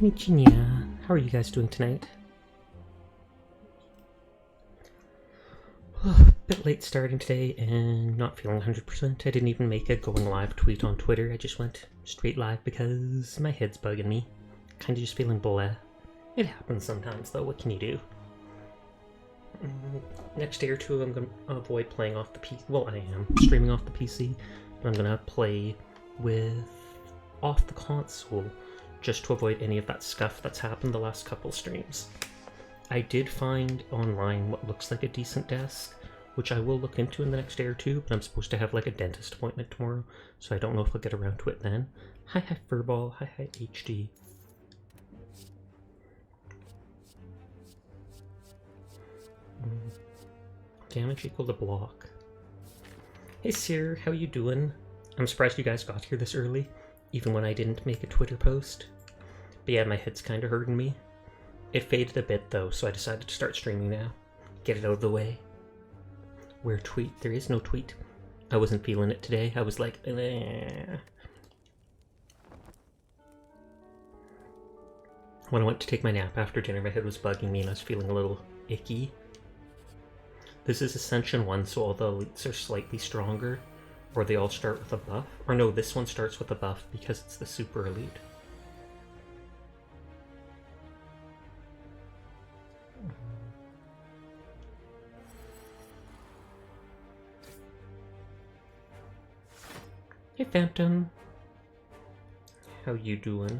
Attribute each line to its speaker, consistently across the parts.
Speaker 1: Konnichiwa. How are you guys doing tonight? Bit late starting today and not feeling 100%. I didn't even make a going live tweet on Twitter. I just went straight live because my head's bugging me. Kinda just feeling blah. It happens sometimes though, what can you do? Next day or two I'm going to avoid playing off the PC. Well, I am streaming off the PC, but I'm going to play with off the console just to avoid any of that scuff that's happened the last couple streams. I did find online what looks like a decent desk, which I will look into in the next day or two, but I'm supposed to have like a dentist appointment tomorrow, so I don't know if I'll get around to it then. Hi Furball, hi HD. Damage equal to block. Hey Sir, how you doing? I'm surprised you guys got here this early, even when I didn't make a Twitter post. But yeah, my head's kinda hurting me. It faded a bit though, so I decided to start streaming now. Get it out of the way. Where tweet? There is no tweet. I wasn't feeling it today. I was like, eh. When I went to take my nap after dinner, my head was bugging me and I was feeling a little icky. This is Ascension 1, so all the elites are slightly stronger, or they all start with a buff. Or no, this one starts with a buff because it's the super elite. Hey Phantom, how you doing?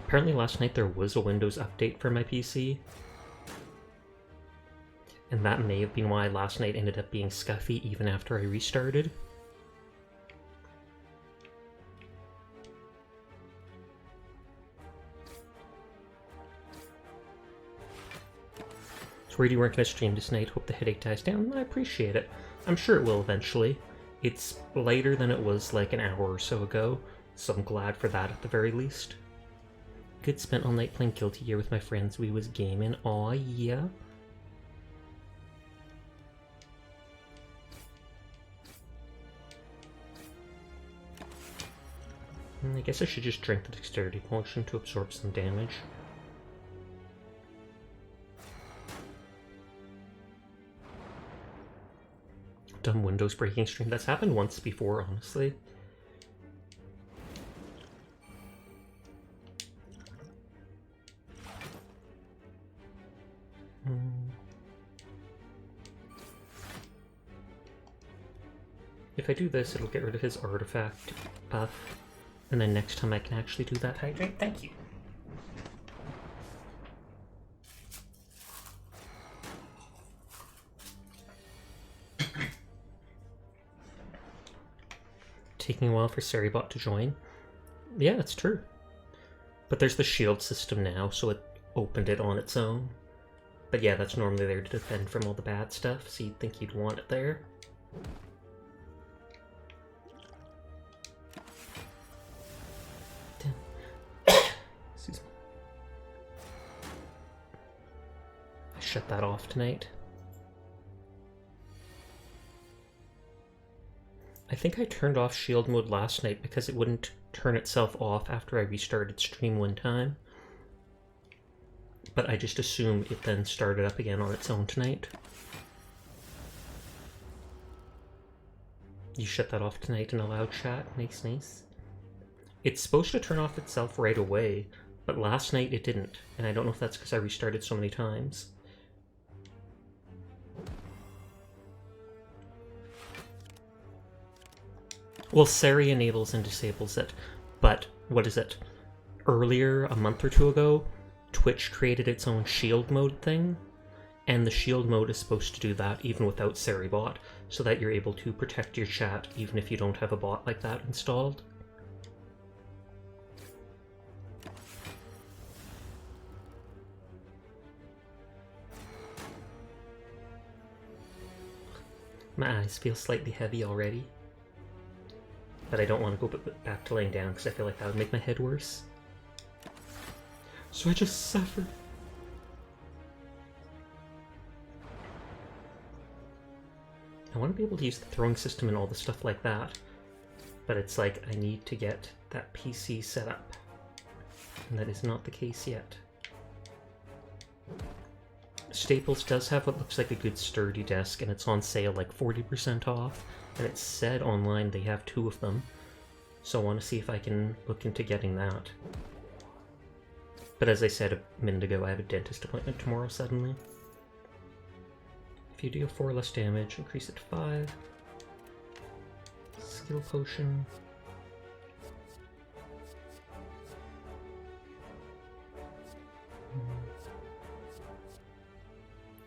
Speaker 1: Apparently last night there was a Windows update for my PC, and that may have been why last night ended up being scuffy even after I restarted. So worried you weren't going to stream tonight. Hope the headache dies down. I appreciate it. I'm sure it will eventually. It's later than it was like an hour or so ago, so I'm glad for that at the very least. Good, spent all night playing Guilty Gear with my friends. We was gaming. Aw, yeah. I guess I should just drink the dexterity potion to absorb some damage. Dumb Windows breaking stream. That's happened once before, honestly. If I do this, it'll get rid of his artifact buff, and then next time I can actually do that hydrate. Thank you. Taking a while for Seribot to join. Yeah, that's true. But there's the shield system now, so it opened it on its own. But yeah, that's normally there to defend from all the bad stuff, so you'd think you'd want it there. Excuse me. I shut that off tonight. I think I turned off shield mode last night because it wouldn't turn itself off after I restarted stream one time. But I just assume it then started up again on its own tonight. You shut that off tonight in a loud chat. Nice, nice. It's supposed to turn off itself right away, but last night it didn't, and I don't know if that's because I restarted so many times. Well, Sari enables and disables it, but what is it? Earlier, a month or two ago, Twitch created its own shield mode thing, and the shield mode is supposed to do that even without Seribot, so that you're able to protect your chat even if you don't have a bot like that installed. My eyes feel slightly heavy already, but I don't want to go back to laying down because I feel like that would make my head worse. So I just suffer. I want to be able to use the throwing system and all the stuff like that, but it's like I need to get that PC set up, and that is not the case yet. Staples does have what looks like a good sturdy desk, and it's on sale like 40% off, and it said online they have 2 of them, so I want to see if I can look into getting that. But as I said a minute ago, I have a dentist appointment tomorrow suddenly. If you deal 4 less damage, increase it to 5. Skill potion.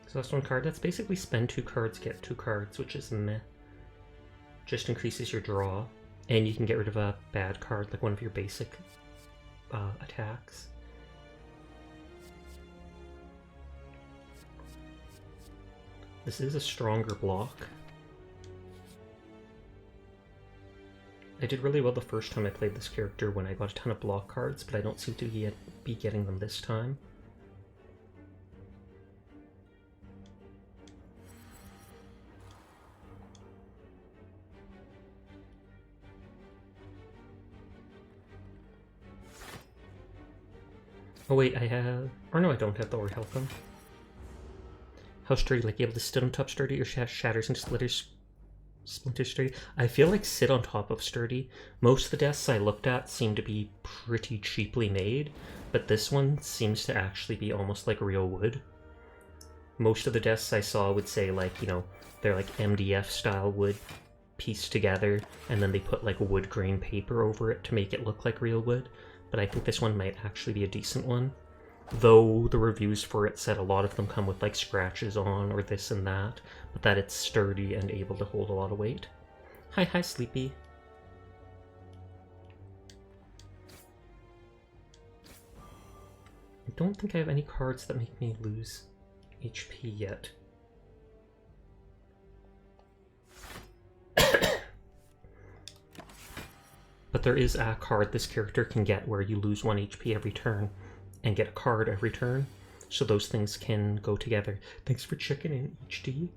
Speaker 1: Exhaust 1 card. That's basically spend 2 cards, get 2 cards, which is meh. Just increases your draw, and you can get rid of a bad card, like one of your basic attacks. This is a stronger block. I did really well the first time I played this character when I got a ton of block cards, but I don't seem to be getting them this time. Oh wait, I have... Or no, I don't have the Or Help them. How sturdy? Like, able to sit on top sturdy or shatters into splinter sturdy? I feel like sit on top of sturdy. Most of the desks I looked at seem to be pretty cheaply made, but this one seems to actually be almost like real wood. Most of the desks I saw would say, like, you know, they're like MDF style wood pieced together, and then they put like wood grain paper over it to make it look like real wood. But I think this one might actually be a decent one. Though the reviews for it said a lot of them come with like scratches on or this and that, but that it's sturdy and able to hold a lot of weight. Hi, Sleepy. I don't think I have any cards that make me lose HP yet. But there is a card this character can get where you lose 1 HP every turn and get a card every turn, so those things can go together. Thanks for checking in, HD.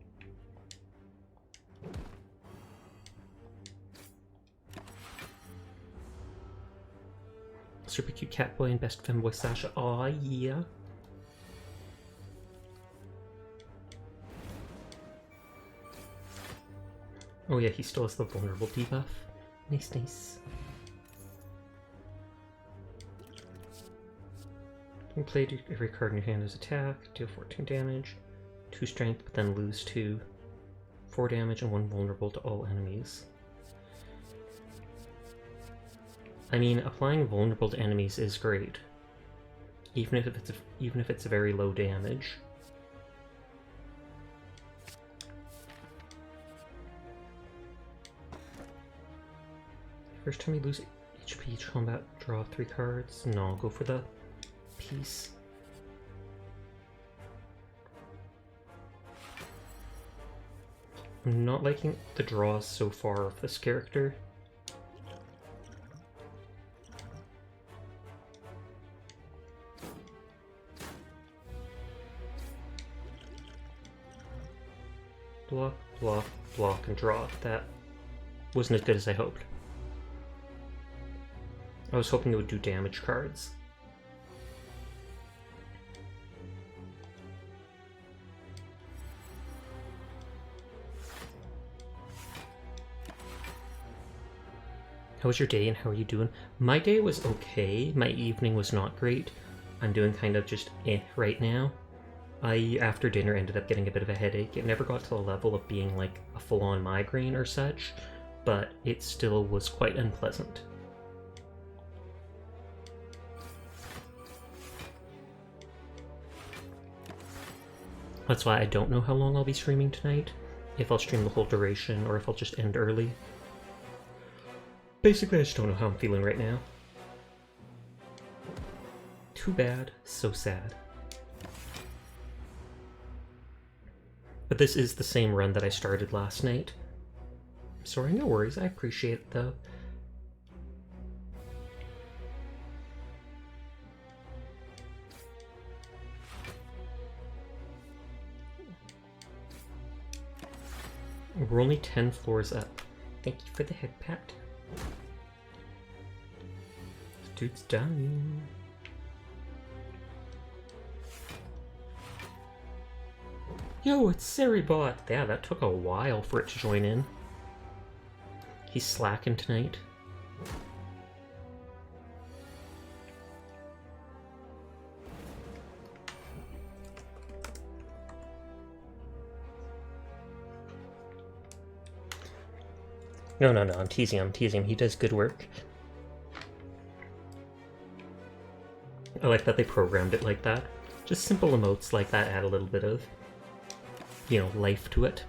Speaker 1: Super cute Catboy and best femboy Sasha. Aw, yeah. Oh yeah, he still has the vulnerable debuff. Nice. You can play every card in your hand as attack, deal 14 damage, 2 strength, but then lose 4 damage and 1 vulnerable to all enemies. I mean, applying vulnerable to enemies is great, even if it's very low damage. First time you lose HP each combat, draw 3 cards. No, I'll go for the piece. I'm not liking the draws so far of this character. Block, block, block, and draw. That wasn't as good as I hoped. I was hoping it would do damage cards. How was your day and how are you doing? My day was okay. My evening was not great. I'm doing kind of just right now. I, after dinner, ended up getting a bit of a headache. It never got to the level of being like a full-on migraine or such, but it still was quite unpleasant. That's why I don't know how long I'll be streaming tonight. If I'll stream the whole duration or if I'll just end early. Basically, I just don't know how I'm feeling right now. Too bad, so sad. But this is the same run that I started last night. Sorry, no worries, I appreciate it though. We're only 10 floors up. Thank you for the head pat. Dude's dying. Yo, it's Ceribot! Yeah, that took a while for it to join in. He's slacking tonight. No, I'm teasing him. He does good work. I like that they programmed it like that. Just simple emotes like that add a little bit of, you know, life to it.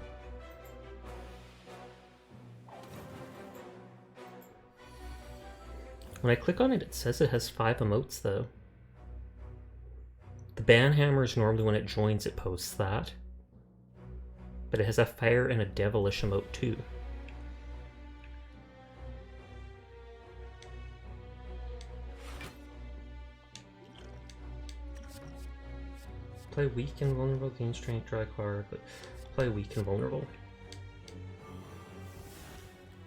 Speaker 1: When I click on it, it says it has 5 emotes, though. The banhammer is normally when it joins, it posts that. But it has a fire and a devilish emote, too. Play weak and vulnerable, gain strength, draw a card, but play weak and vulnerable.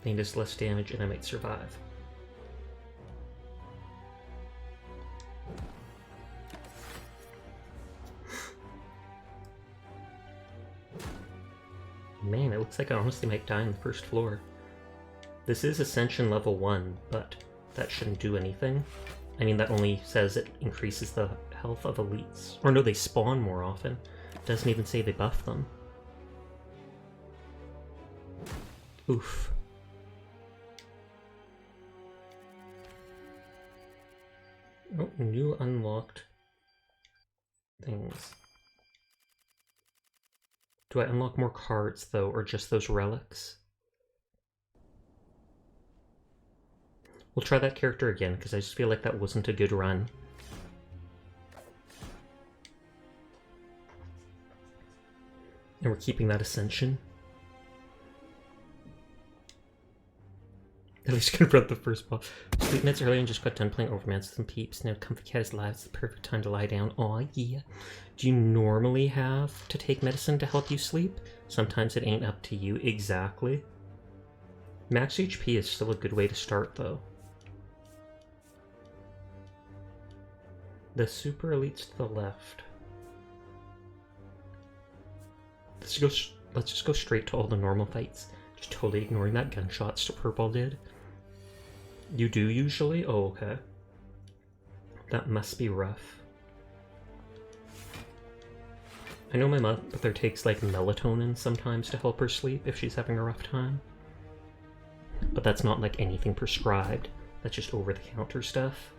Speaker 1: Gain just less damage and I might survive. Man, it looks like I honestly might die on the first floor. This is Ascension level 1, but that shouldn't do anything. I mean, that only says it increases the health of elites. Or no, they spawn more often. Doesn't even say they buff them. Oof. Oh, new unlocked things. Do I unlock more cards, though, or just those relics? We'll try that character again, because I just feel like that wasn't a good run. And we're keeping that Ascension. At least confront the first boss. Sleep minutes earlier and just got done playing Overman with some peeps. Now Comfy Cat is live. It's the perfect time to lie down. Aw, yeah. Do you normally have to take medicine to help you sleep? Sometimes it ain't up to you. Exactly. Max HP is still a good way to start, though. The super elites to the left. Let's just go straight to all the normal fights. Just totally ignoring that gunshots to Purple did. You do usually? Oh, okay. That must be rough. I know my mother takes like melatonin sometimes to help her sleep if she's having a rough time. But that's not like anything prescribed. That's just over-the-counter stuff.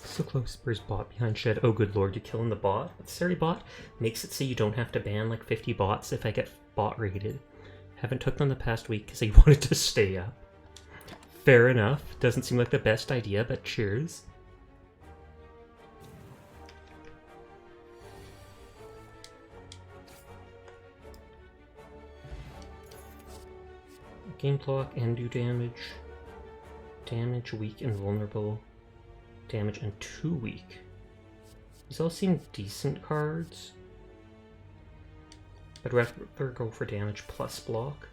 Speaker 1: So close. Where's bot behind shed? Oh good lord, you're killing the bot. But Sari bot makes it so you don't have to ban like 50 bots if I get bot rated. Haven't took them the past week because I wanted to stay up. Fair enough. Doesn't seem like the best idea, but cheers. Game clock and do damage. Damage, weak and vulnerable. Damage and 2 weak. These all seem decent cards. I'd rather go for damage plus block.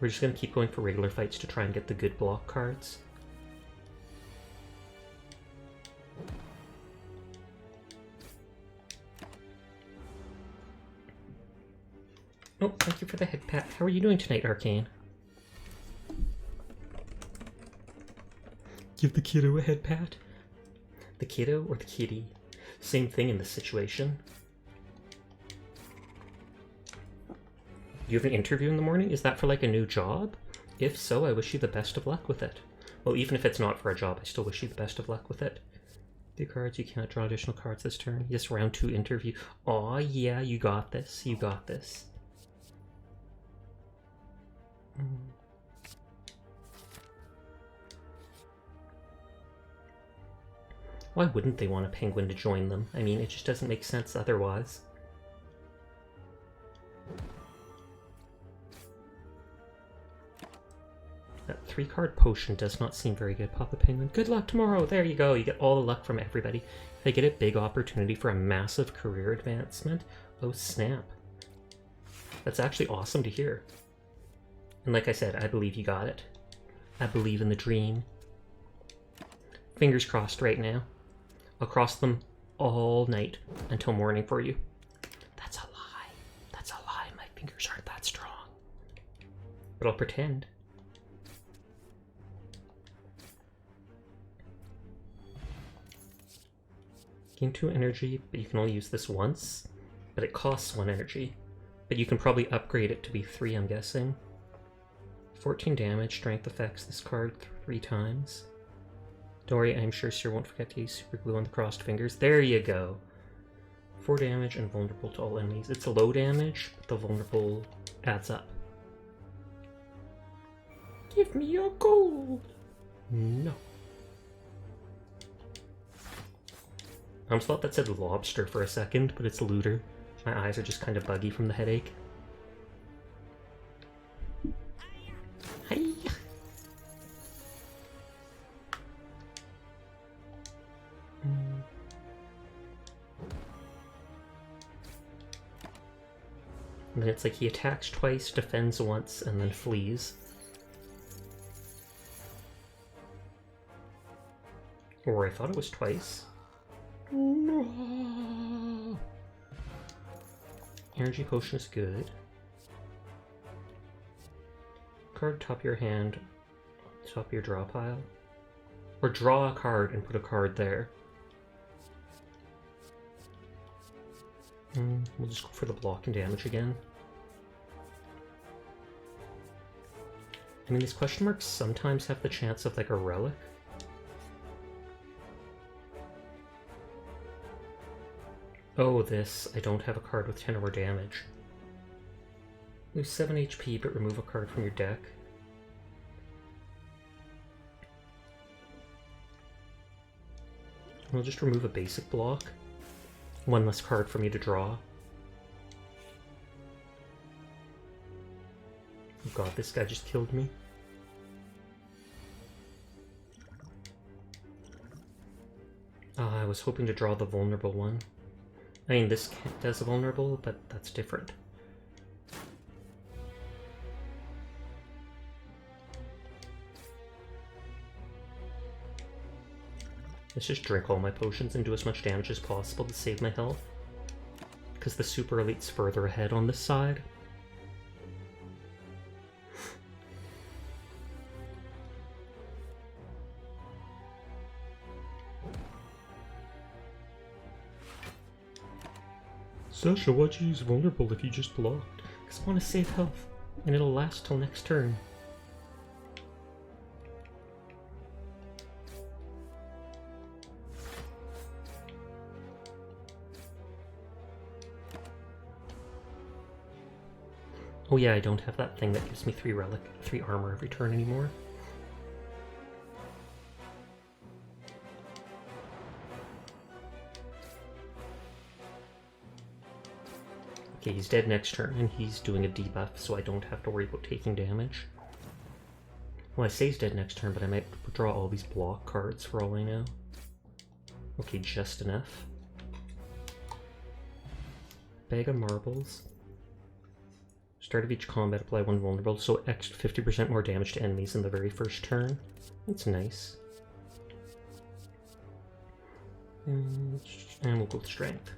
Speaker 1: We're just going to keep going for regular fights to try and get the good block cards. Oh, thank you for the head pat. How are you doing tonight, Arcane? Give the kiddo a head pat. The kiddo or the kitty? Same thing in this situation. You have an interview in the morning? Is that for like a new job? If so, I wish you the best of luck with it. Well, even if it's not for a job, I still wish you the best of luck with it. The cards, you cannot draw additional cards this turn. Yes, round 2 interview. Aw, yeah, you got this. You got this. Why wouldn't they want a penguin to join them? I mean, it just doesn't make sense otherwise. 3-card potion does not seem very good, Papa Penguin. Good luck tomorrow! There you go, you get all the luck from everybody. They get a big opportunity for a massive career advancement. Oh snap. That's actually awesome to hear. And like I said, I believe you got it. I believe in the dream. Fingers crossed right now. I'll cross them all night until morning for you. That's a lie. That's a lie. My fingers aren't that strong. But I'll pretend. Gain 2 energy, but you can only use this once. But it costs 1 energy. But you can probably upgrade it to be 3, I'm guessing. 14 damage, strength affects this card 3 times. Don't worry, I'm sure Sir won't forget to use super glue on the crossed fingers. There you go. 4 damage and vulnerable to all enemies. It's low damage, but the vulnerable adds up. Give me your gold! No. I almost thought that said lobster for a second, but it's looter. My eyes are just kind of buggy from the headache. Hi. And then it's like he attacks twice, defends once, and then flees. Or I thought it was twice. No. Energy potion is good. Card top of your hand, top of your draw pile. Or draw a card and put a card there. We'll just go for the block and damage again. I mean, these question marks sometimes have the chance of like a relic. Oh, this. I don't have a card with 10 or more damage. Lose 7 HP, but remove a card from your deck. We'll just remove a basic block. 1 less card for me to draw. Oh god, this guy just killed me. I was hoping to draw the vulnerable one. I mean, this does a vulnerable, but that's different. Let's just drink all my potions and do as much damage as possible to save my health. Because the super elite's further ahead on this side. Sasha, why'd you use vulnerable if you just blocked? Because I want to save health, and it'll last till next turn. Oh yeah, I don't have that thing that gives me 3 armor every turn anymore. Okay, he's dead next turn, and he's doing a debuff, so I don't have to worry about taking damage. Well, I say he's dead next turn, but I might draw all these block cards for all I know. Okay, just enough. Bag of marbles. Start of each combat, apply 1 vulnerable, so extra 50% more damage to enemies in the very first turn. That's nice. And we'll go with strength.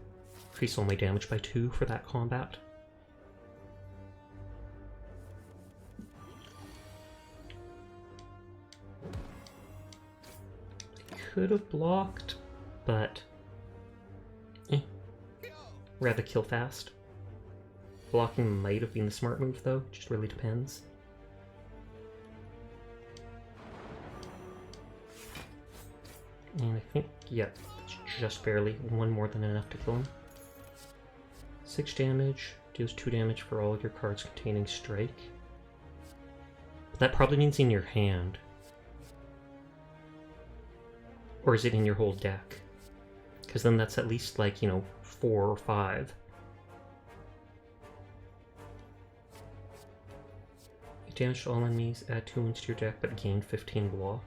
Speaker 1: Increase all my damage by 2 for that combat. I could have blocked, but rather kill fast. Blocking might have been the smart move though, it just really depends. And I think, yeah, it's just barely 1 more than enough to kill him. 6 damage, deals 2 damage for all of your cards containing strike. But that probably means in your hand. Or is it in your whole deck? Because then that's at least like, 4 or 5. damage to all enemies, add 2 wounds to your deck, but gain 15 block.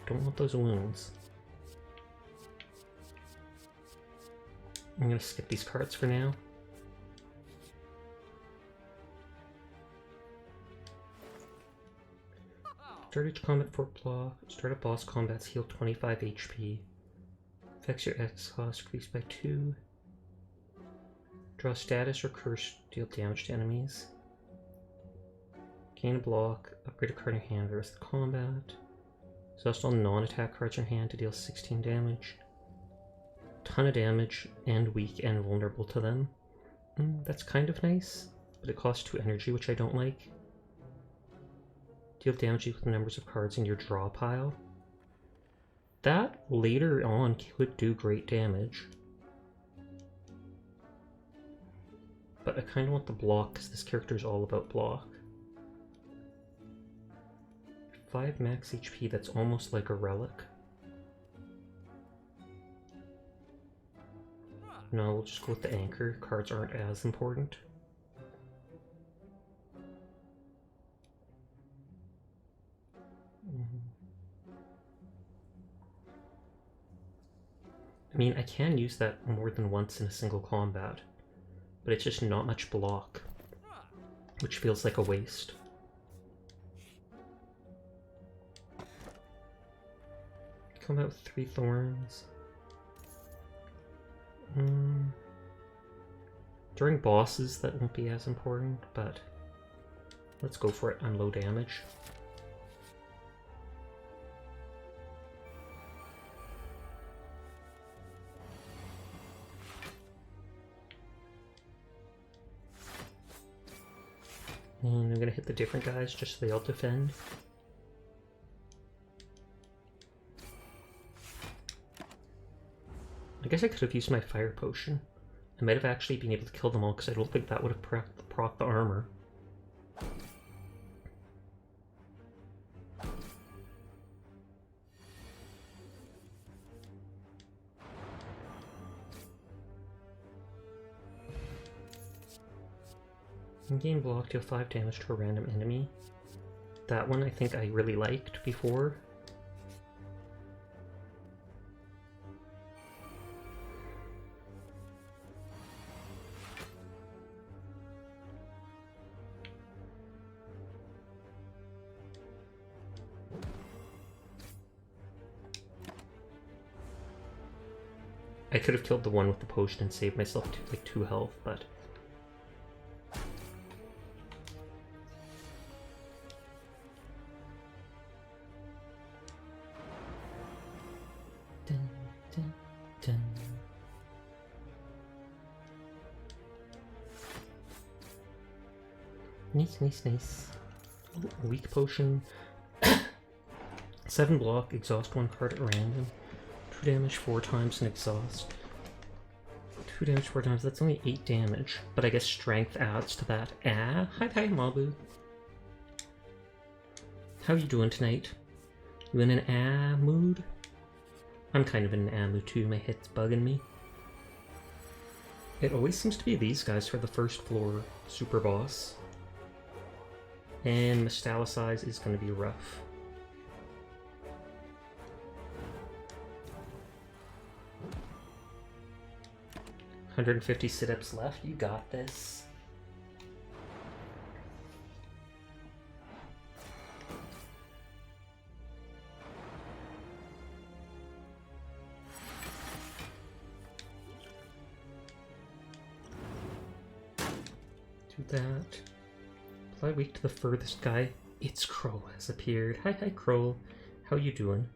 Speaker 1: Don't want those wounds. I'm gonna skip these cards for now. Start each combat for block. Start a boss combats, heal 25 HP. Affects your X cost, increased by 2. Draw status or curse, deal damage to enemies. Gain a block, upgrade a card in your hand for the rest of the combat. Exhaust all non-attack cards in your hand to deal 16 damage. Ton of damage, and weak and vulnerable to them. That's kind of nice, but it costs 2 energy, which I don't like. Deal damage equal to numbers of cards in your draw pile. That later on could do great damage. But I kind of want the block because this character is all about block. 5 max HP, that's almost like a relic. No, we'll just go with the anchor. Cards aren't as important. I mean, I can use that more than once in a single combat, but it's just not much block, which feels like a waste. Come out with 3 thorns. During bosses, that won't be as important, but let's go for it on low damage. And I'm gonna hit the different guys just so they all defend. I guess I could have used my fire potion. I might have actually been able to kill them all because I don't think that would have proc the armor. In-game block, deal 5 damage to a random enemy. That one I think I really liked before. I could have killed the one with the potion and saved myself like 2 health, but... Dun, dun, dun. Nice, nice, nice. Oh, weak potion. 7 block, exhaust 1 card at random. 2 damage 4 times and exhaust. 2 damage 4 times, that's only 8 damage. But I guess strength adds to that. Ah, hi Mabu. How you doing tonight? You in an mood? I'm kind of in an mood too, my head's bugging me. It always seems to be these guys for the first floor super boss. And Metallicize is going to be rough. $150 sit-ups left, you got this. Do that. Apply weak to the furthest guy. It's Crow has appeared. Hi Crow. How you doing?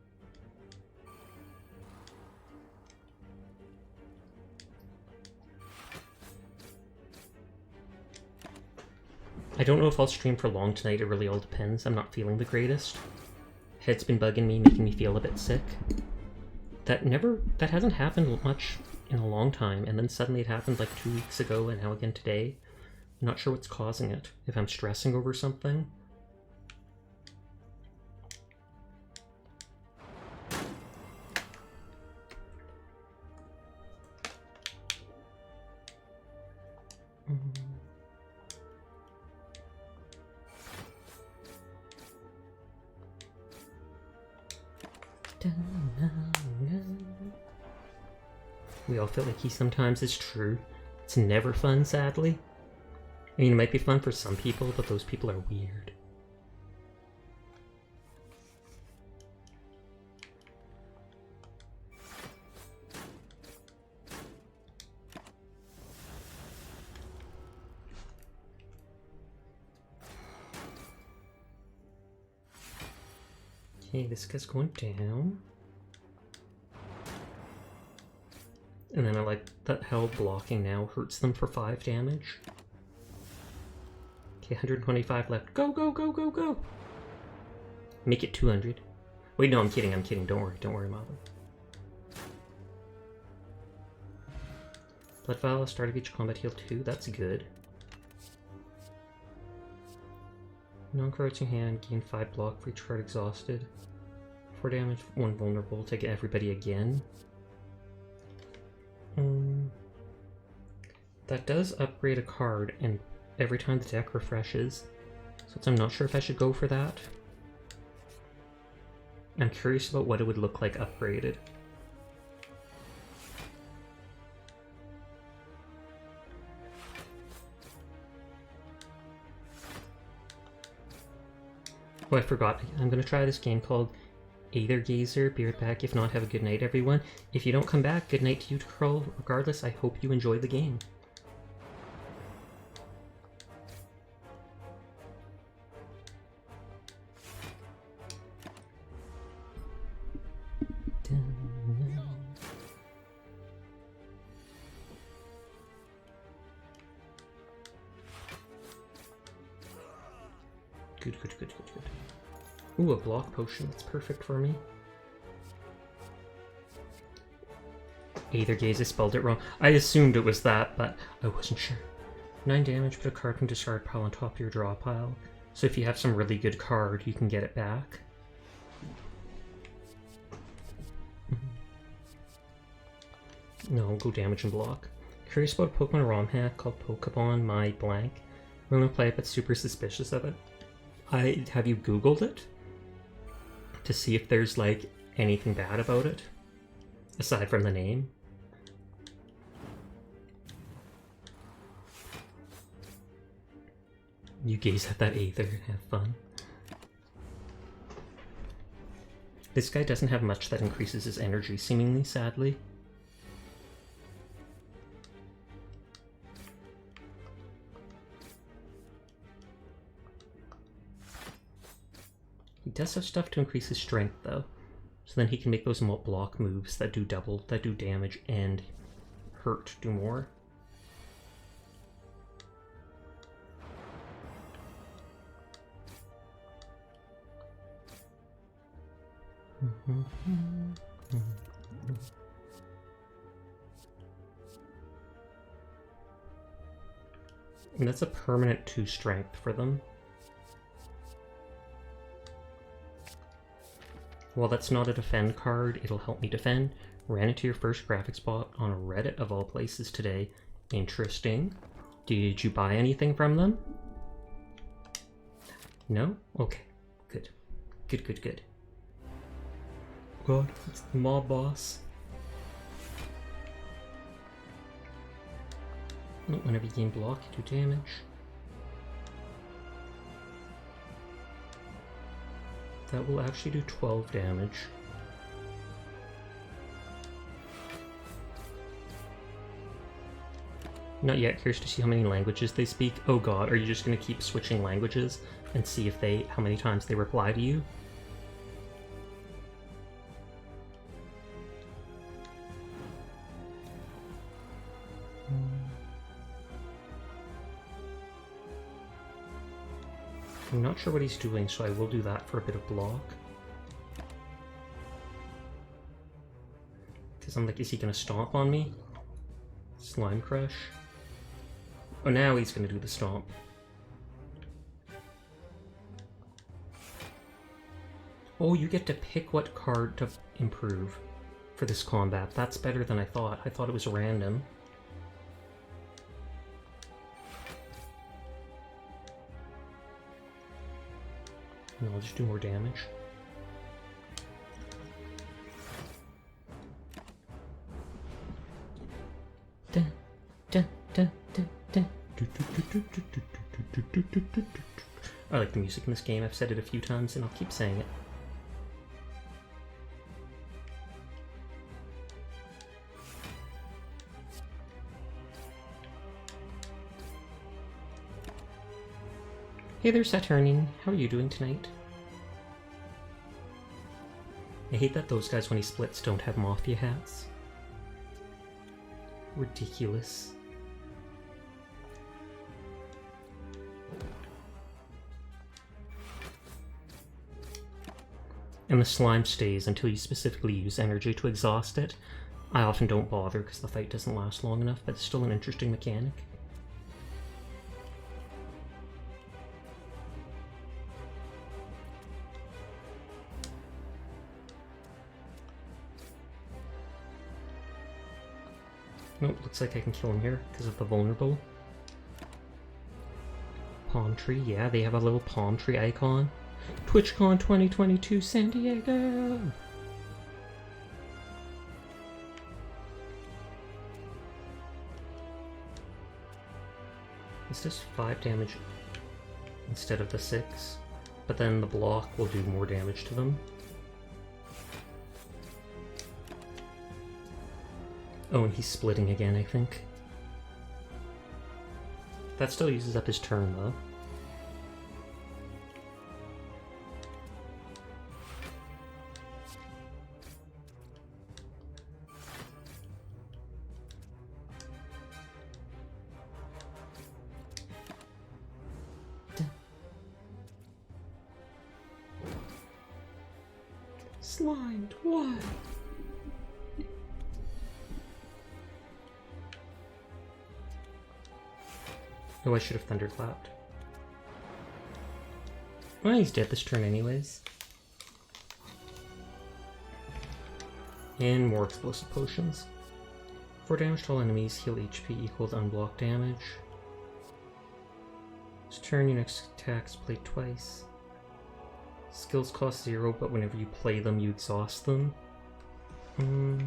Speaker 1: I don't know if I'll stream for long tonight, it really all depends. I'm not feeling the greatest. Head's been bugging me, making me feel a bit sick. That hasn't happened much in a long time, and then suddenly it happened like 2 weeks ago and now again today. I'm not sure what's causing it. If I'm stressing over something. We all feel like he sometimes is true. It's never fun, sadly. I mean, it might be fun for some people, but those people are weird. Okay, this guy's going down. And then I like that how blocking now hurts them for 5 damage. Okay, 125 left. Go, go, go, go, go! Make it 200. Wait, no, I'm kidding, I'm kidding. Don't worry, Mama. Blood Vial, start of each combat heal 2. That's good. Non-corrupting hand, gain 5 block for each card exhausted. 4 damage, 1 vulnerable, take everybody again. That does upgrade a card, and every time the deck refreshes, so I'm not sure if I should go for that. I'm curious about what it would look like upgraded. Oh, I forgot. I'm going to try this game called Aether Gazer. Be right back. If not, have a good night, everyone. If you don't come back, good night to you, Curl. Regardless, I hope you enjoy the game. Good. Ooh, a block potion. That's perfect for me. Aether Gaze, I spelled it wrong. I assumed it was that, but I wasn't sure. 9 damage, put a card from discard pile on top of your draw pile. So if you have some really good card, you can get it back. No, go damage and block. Curious about a Pokemon ROM hack called Pokemon My Blank. I'm gonna play it, but super suspicious of it. Have you Googled it? To see if there's, like, anything bad about it? Aside from the name? You gaze at that Aether and have fun. This guy doesn't have much that increases his energy, seemingly, sadly. He does have stuff to increase his strength, though. So then he can make those block moves that do double, that do damage and hurt, do more. And that's a permanent 2 strength for them. While that's not a defend card, it'll help me defend. Ran into your first graphics bot on Reddit of all places today. Interesting. Did you buy anything from them? No? Okay. Good. Good. God, it's the mob boss. Whenever you gain block, you do damage. That will actually do 12 damage. Not yet. Curious to see how many languages they speak. Oh god, are you just going to keep switching languages and see if how many times they reply to you? I'm not sure what he's doing, so I will do that for a bit of block. Because I'm like, is he going to stomp on me? Slime Crush. Oh, now he's going to do the stomp. Oh, you get to pick what card to improve for this combat. That's better than I thought. I thought it was random. No, I'll just do more damage. I like the music in this game. I've said it a few times and I'll keep saying it. Hey there, Saturnian. How are you doing tonight? I hate that those guys, when he splits, don't have Mafia hats. Ridiculous. And the slime stays until you specifically use energy to exhaust it. I often don't bother because the fight doesn't last long enough, but it's still an interesting mechanic. Nope, looks like I can kill him here because of the vulnerable. Palm tree, yeah, they have a little palm tree icon. TwitchCon 2022 San Diego! It's just 5 damage instead of the 6, but then the block will do more damage to them. Oh, and he's splitting again, I think. That still uses up his turn, though. Slimed, why? Oh, I should have thunderclapped. Well, he's dead this turn anyways. And more explosive potions. 4 damage to all enemies, heal HP equals unblocked damage. This turn, your next attack's played twice. Skills cost 0, but whenever you play them, you exhaust them. I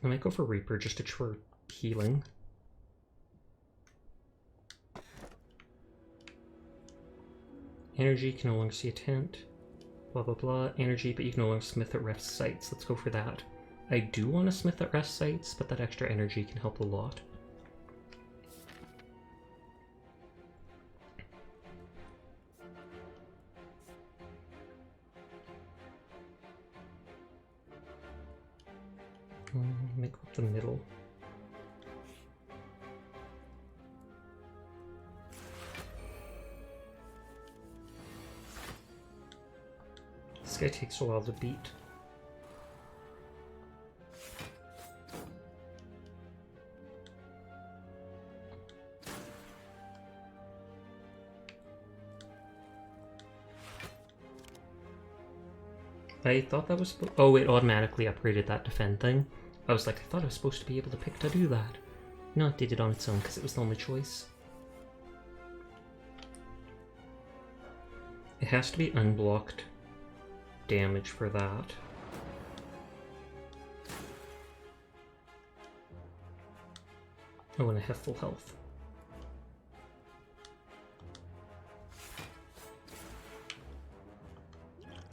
Speaker 1: might go for Reaper just for healing. Energy, can no longer see a tent. Blah blah blah. Energy, but you can no longer smith at rest sites. Let's go for that. I do want to smith at rest sites, but that extra energy can help a lot. Make up the middle. This guy takes a while to beat. I thought that was oh, it automatically upgraded that defend thing. I was like, I thought I was supposed to be able to pick to do that. No, it did it on its own because it was the only choice. It has to be unblocked damage for that. Oh, and I have full health.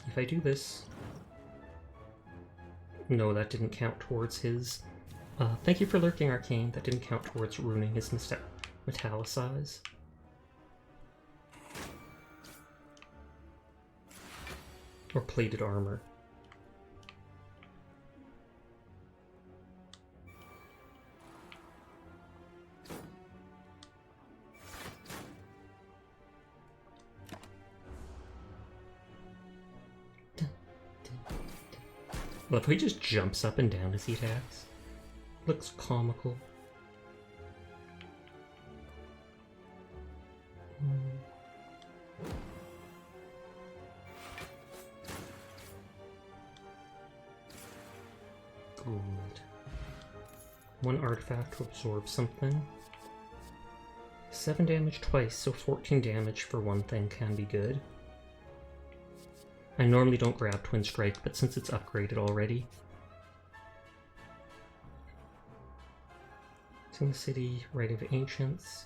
Speaker 1: If I do this... No, that didn't count towards his... thank you for lurking, Arcane. That didn't count towards ruining his metallicize. Or plated armor. Love how he just jumps up and down as he attacks. Looks comical. Good. 1 artifact to absorb something. 7 damage twice, so 14 damage for one thing can be good. I normally don't grab Twin Strike, but since it's upgraded already... Sing the City, Writing of Ancients.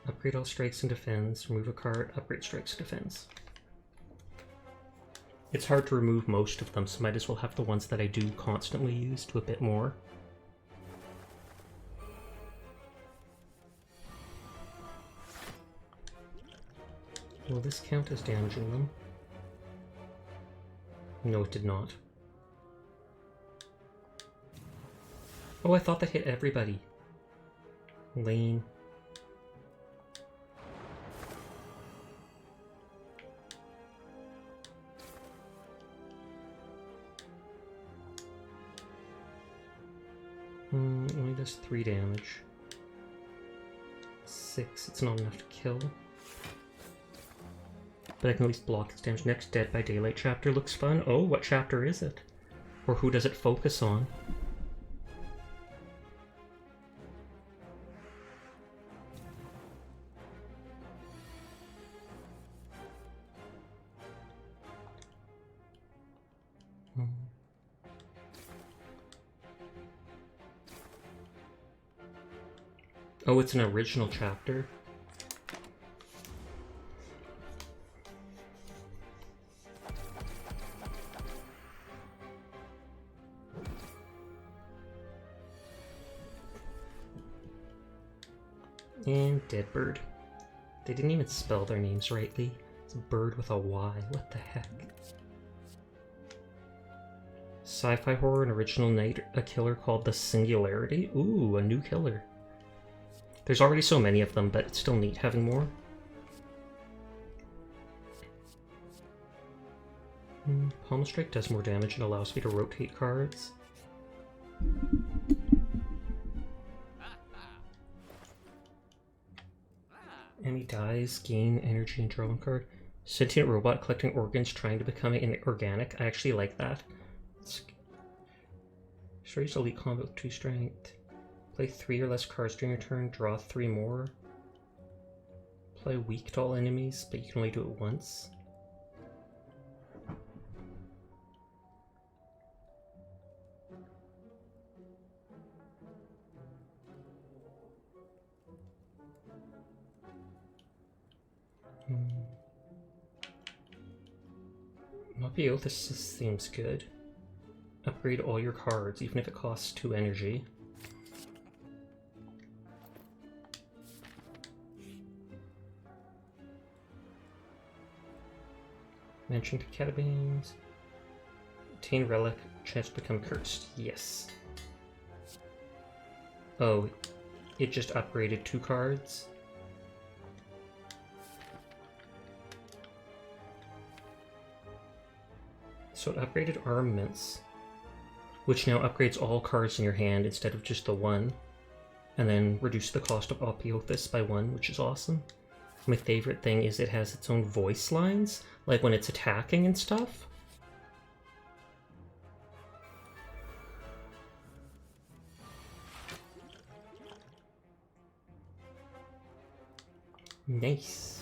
Speaker 1: Upgrade all strikes and defends. Remove a card, upgrade strikes and defends. It's hard to remove most of them, so might as well have the ones that I do constantly use to a bit more. Will this count as damaging them? No, it did not. Oh, I thought that hit everybody. Lane. Only does 3 damage. 6, it's not enough to kill. But I can at least block its damage. Next Dead by Daylight chapter looks fun. Oh, what chapter is it? Or who does it focus on? Oh, it's an original chapter. And Deadbird. They didn't even spell their names rightly. It's a bird with a Y. What the heck? Sci-fi horror and original night, a killer called the Singularity. Ooh, a new killer. There's already so many of them, but it's still neat having more. Palm Strike does more damage and allows me to rotate cards. Enemy dies, gain energy and draw one card. Sentient robot collecting organs trying to become inorganic. I actually like that. Use elite combo with 2 strength. Play 3 or less cards during your turn, draw 3 more. Play weak to all enemies, but you can only do it once. This seems good. Upgrade all your cards, even if it costs 2 energy. Mention to Catabanes. Obtain relic, chance to become cursed. Yes. Oh, it just upgraded 2 cards. So it upgraded Armaments, which now upgrades all cards in your hand instead of just the one, and then reduced the cost of Opiothus by 1, which is awesome. My favorite thing is it has its own voice lines, like when it's attacking and stuff. Nice.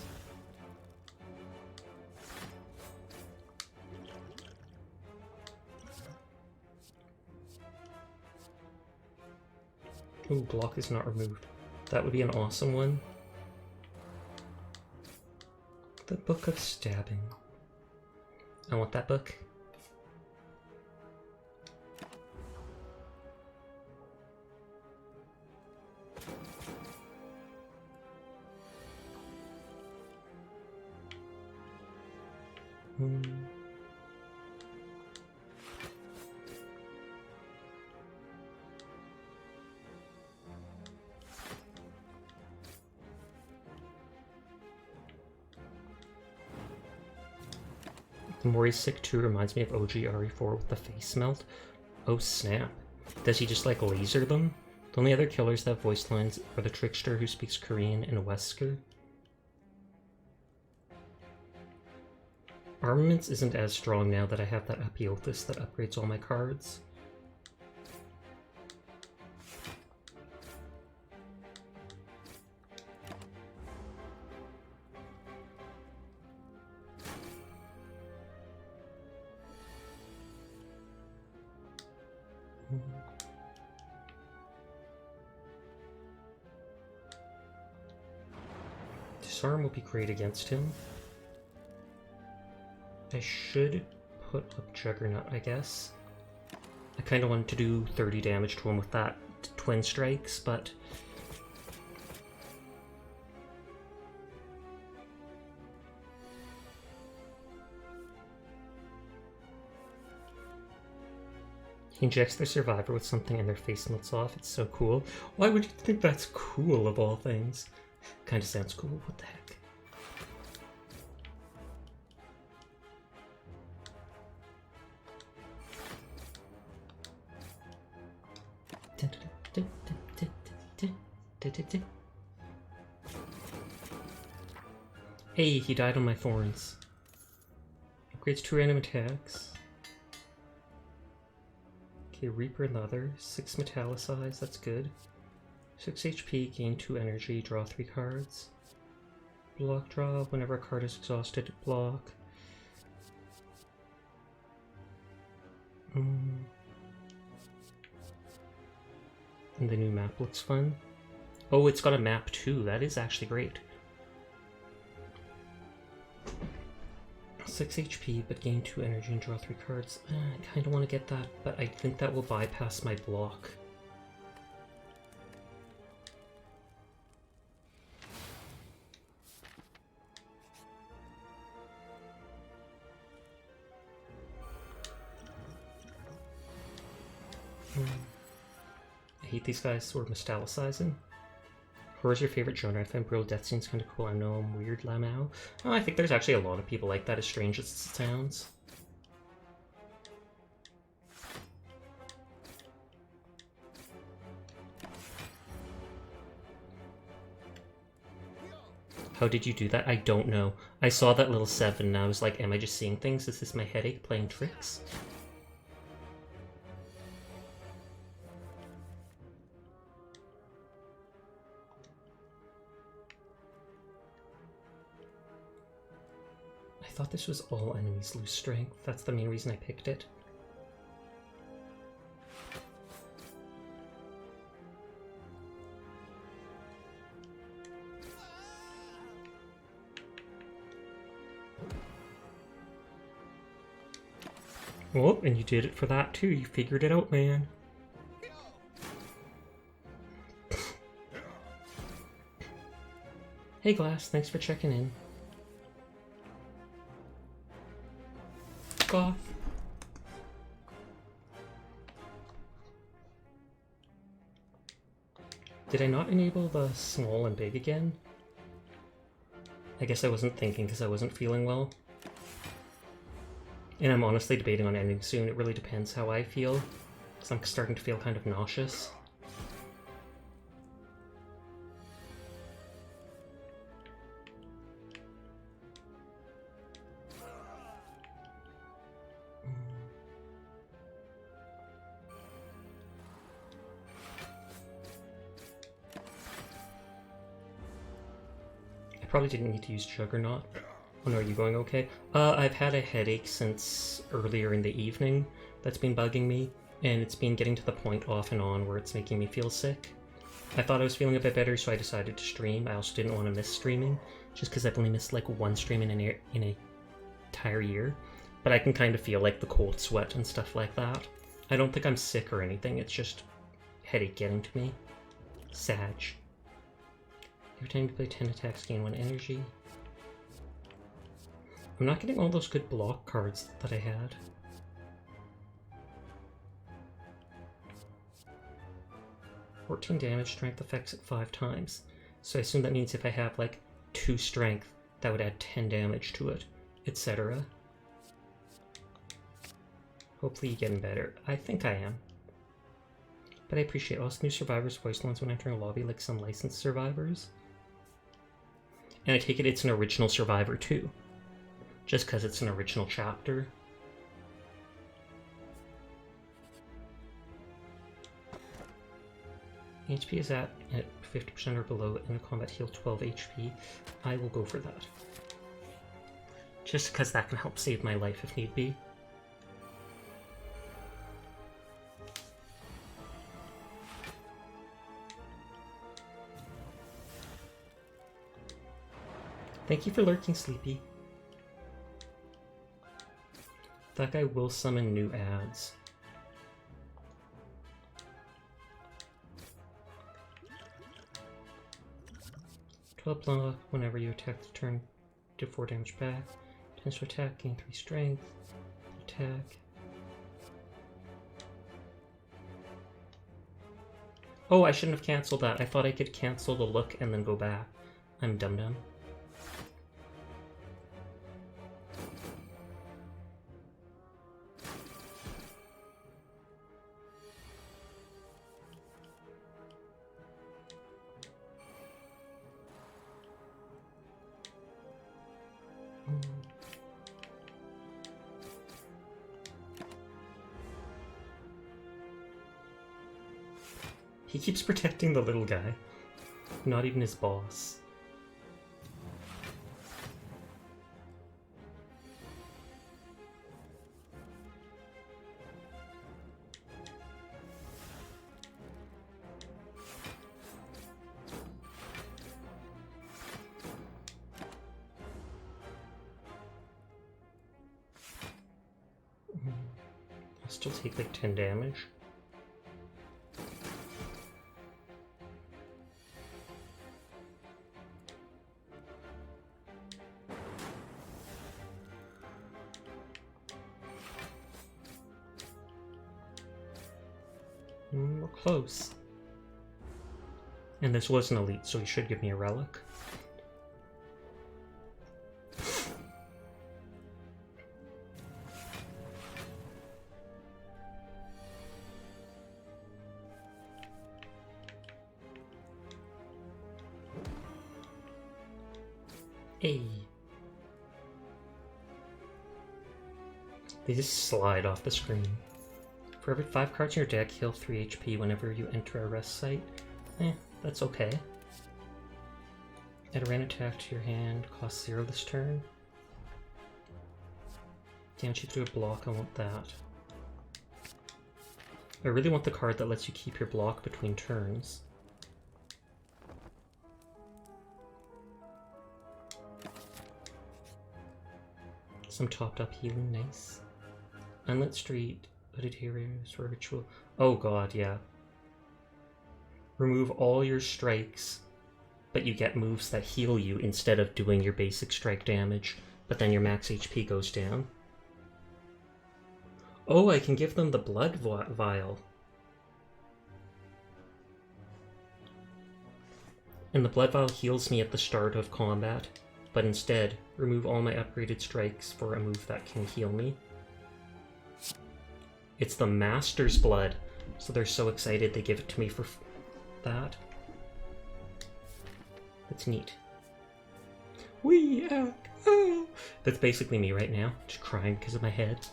Speaker 1: Ooh, block is not removed. That would be an awesome one. The Book of Stabbing. I want that book. Mori's sick too reminds me of OG RE4 with the face melt. Oh snap. Does he just like laser them? The only other killers that have voice lines are the Trickster who speaks Korean and Wesker. Armaments isn't as strong now that I have that Apiothus that upgrades all my cards. Disarm will be great against him. I should put up Juggernaut, I guess. I kind of wanted to do 30 damage to him with that Twin Strikes, but... He injects their survivor with something and their face melts off. It's so cool. Why would you think that's cool, of all things? Kind of sounds cool. What the heck? Hey, he died on my thorns. Upgrades 2 random attacks. Okay, Reaper and the other. 6 metallicize, that's good. 6 HP, gain 2 energy, draw 3 cards. Block draw, whenever a card is exhausted, block. And the new map looks fun. Oh, it's got a map too, that is actually great. 6 HP, but gain 2 energy and draw 3 cards. I kind of want to get that, but I think that will bypass my block. I hate these guys sort of metallicizing. Horror's your favorite genre. I find Brutal Death Scene's kind of cool. I know I'm weird, Lamau. Oh, I think there's actually a lot of people like that, as strange as it sounds. How did you do that? I don't know. I saw that little 7 and I was like, am I just seeing things? Is this my headache playing tricks? I thought this was all enemies lose strength. That's the main reason I picked it. Oh, and you did it for that too. You figured it out, man. Hey Glass, thanks for checking in. Off. Did I not enable the small and big again? I guess I wasn't thinking because I wasn't feeling well. And I'm honestly debating on ending soon. It really depends how I feel, because I'm starting to feel kind of nauseous. Probably didn't need to use Juggernaut. Oh no, are you going okay? I've had a headache since earlier in the evening that's been bugging me, and it's been getting to the point off and on where it's making me feel sick. I thought I was feeling a bit better, so I decided to stream. I also didn't want to miss streaming, just because I've only missed like 1 stream in an entire year. But I can kind of feel like the cold sweat and stuff like that. I don't think I'm sick or anything, it's just headache getting to me. Sag. Every time you play 10 attacks, gain 1 energy. I'm not getting all those good block cards that I had. "14 damage, strength affects it 5 times. So I assume that means if I have like 2 strength, that would add 10 damage to it, etc. Hopefully you're getting better. I think I am. But I appreciate all new survivors' voice lines when entering a lobby, like some licensed survivors. And I take it it's an original survivor too, just because it's an original chapter. HP is at 50% or below, and a combat heal 12 HP. I will go for that. Just because that can help save my life if need be. Thank you for lurking, Sleepy. That guy will summon new ads. Block whenever you attack the turn, do 4 damage back. Tends to attack, gain 3 strength. Attack. Oh, I shouldn't have cancelled that. I thought I could cancel the look and then go back. I'm dumb. He keeps protecting the little guy. Not even his boss. I still take like 10 damage. We're close. And this was an elite, so he should give me a relic. Hey. They just slide off the screen. For every 5 cards in your deck, heal 3 HP whenever you enter a rest site. That's okay. Add a random attack to your hand, cost 0 this turn. Damage you through a block, I want that. I really want the card that lets you keep your block between turns. Some topped up healing, nice. Unlit Street. Hooded Heroes for Ritual. Oh god, yeah. Remove all your strikes, but you get moves that heal you instead of doing your basic strike damage, but then your max HP goes down. Oh, I can give them the Blood Vial. And the Blood Vial heals me at the start of combat, but instead, remove all my upgraded strikes for a move that can heal me. It's the Master's Blood, so they're so excited they give it to me for that. That's neat. Oh. That's basically me right now, just crying because of my head.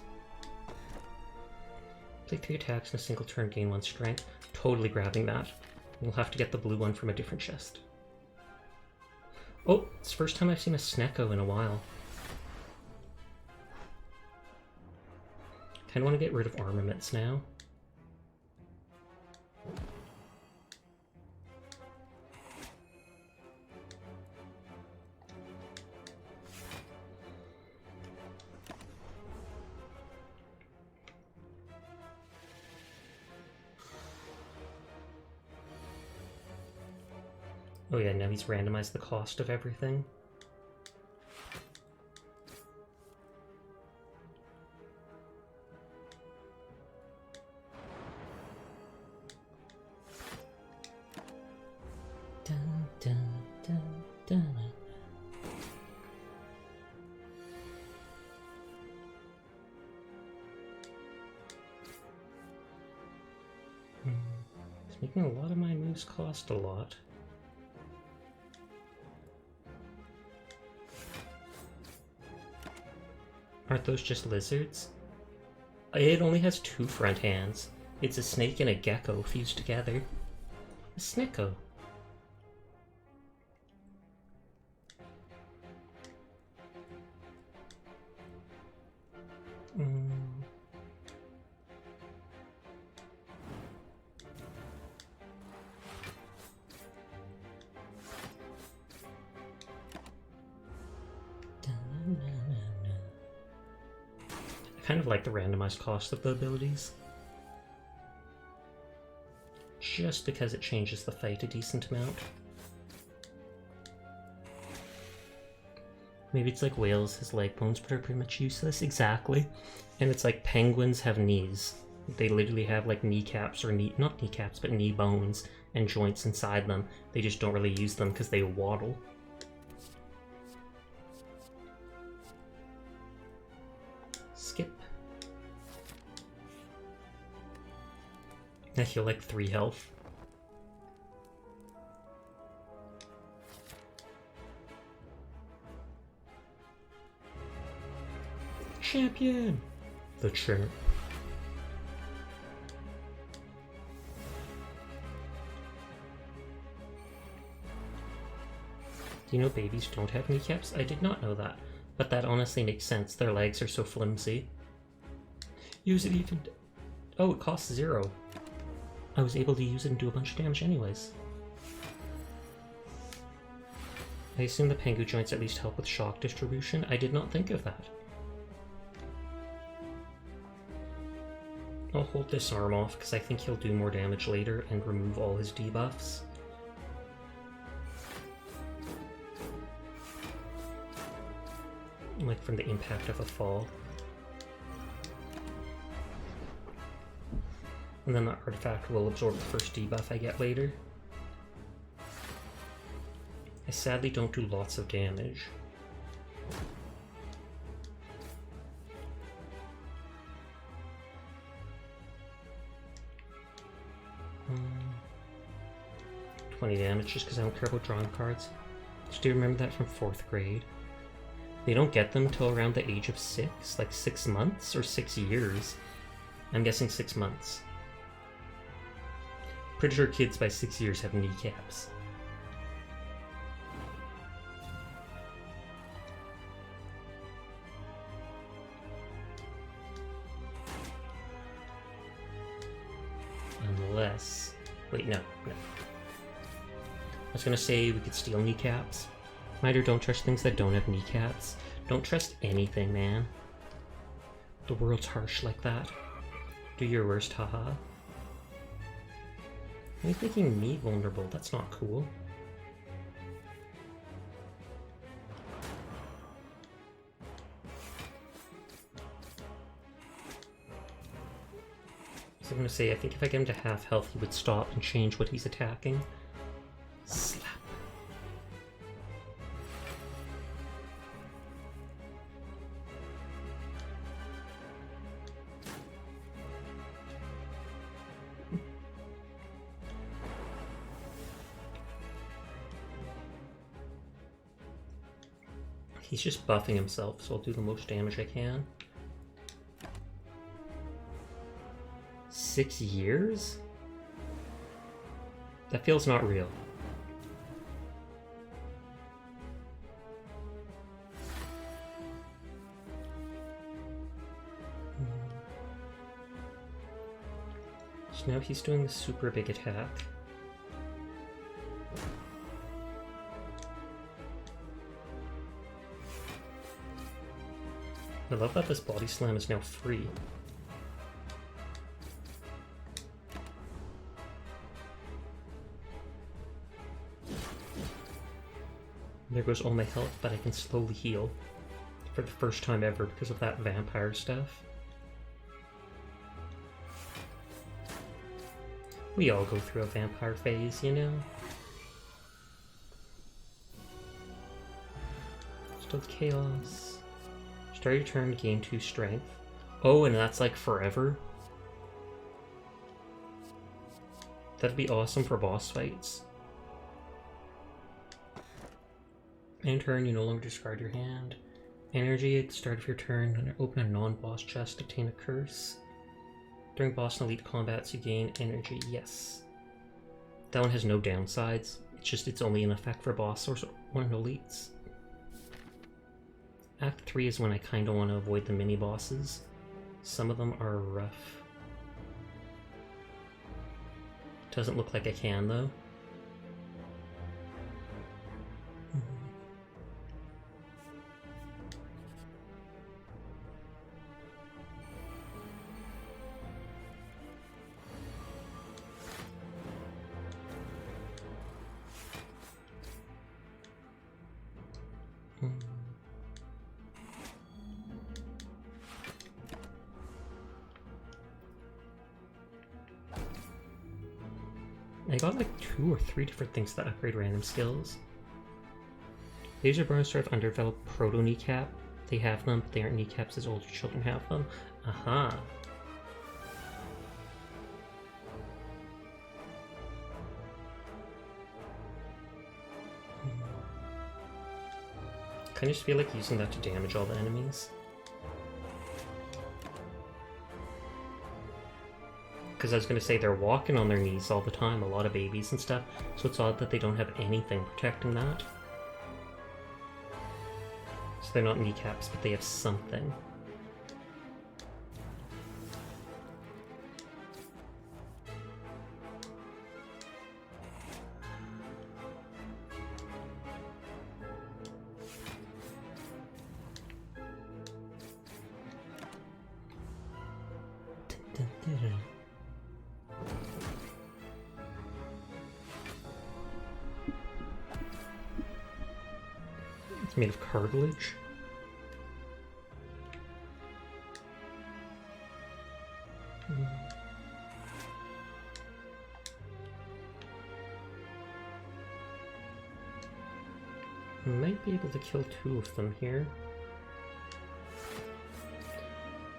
Speaker 1: Play 3 attacks in a single turn, gain 1 strength. Totally grabbing that. We'll have to get the blue one from a different chest. Oh, it's the first time I've seen a Snecko in a while. Kinda want to get rid of armaments now. Oh yeah, now he's randomized the cost of everything. Dun, dun, dun, dun. It's making a lot of my moves cost a lot. Aren't those just lizards? It only has 2 front hands. It's a snake and a gecko fused together. A Snecko. I kind of like the randomized cost of the abilities. Just because it changes the fight a decent amount. Maybe it's like whales has leg bones but are pretty much useless. Exactly. And it's like penguins have knees. They literally have like kneecaps or not kneecaps, but knee bones and joints inside them. They just don't really use them because they waddle. Skip. I heal like 3 health. Champion! The champ. Do you know babies don't have kneecaps? I did not know that, but that honestly makes sense. Their legs are so flimsy. Use it even... Oh, it costs 0. I was able to use it and do a bunch of damage anyways. I assume the Pengu joints at least help with shock distribution. I did not think of that. I'll hold this arm off because I think he'll do more damage later and remove all his debuffs. Like from the impact of a fall. And then the artifact will absorb the first debuff I get later. I sadly don't do lots of damage. 20 damage just because I don't care about drawing cards. Do you remember that from 4th grade? They don't get them till around the age of 6, like 6 months or 6 years. I'm guessing 6 months. Pretty sure kids by 6 years have kneecaps. Unless... Wait, no. I was gonna say we could steal kneecaps. Miter, don't trust things that don't have kneecaps. Don't trust anything, man. The world's harsh like that. Do your worst, haha. He's making me vulnerable. That's not cool. I was gonna say, I think if I get him to half health, he would stop and change what he's attacking. Slap. He's just buffing himself, so I'll do the most damage I can. 6 years? That feels not real. So now he's doing the super big attack. I love that this body slam is now free. There goes all my health, but I can slowly heal. For the first time ever because of that vampire stuff. We all go through a vampire phase, you know? Still chaos. Start your turn, gain 2 strength. Oh, and that's like forever? That'd be awesome for boss fights. In turn, you no longer discard your hand. Energy at the start of your turn, and open a non-boss chest, obtain a curse. During boss and elite combats, you gain energy. Yes. That one has no downsides. It's only an effect for boss or one elites. Act 3 is when I kind of want to avoid the mini-bosses. Some of them are rough. Doesn't look like I can, though. I got like 2 or 3 different things that upgrade random skills. Laser burn sort of underdeveloped proto kneecap. They have them, but they aren't kneecaps as older children have them. Aha. I just feel like using that to damage all the enemies. Because I was going to say they're walking on their knees all the time, a lot of babies and stuff, so it's odd that they don't have anything protecting that. So they're not kneecaps, but they have something. It's made of cartilage. Might be able to kill 2 of them here.